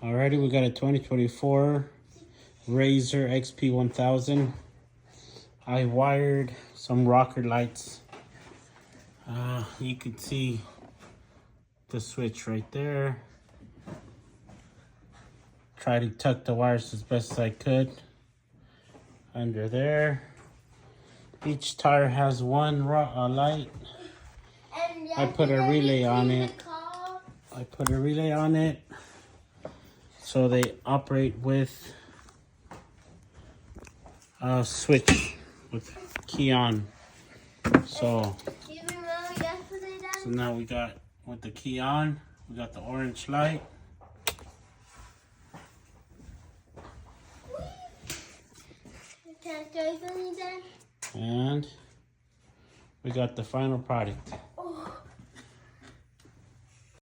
Alrighty, we got a 2024 Razer XP 1000. I wired some rocker lights. You can see the switch right there. Try to tuck the wires as best as I could under there. Each tire has one light. I put a relay on it. So they operate with a switch with key on. So now we got, with the key on, we got the orange light. And we got the final product.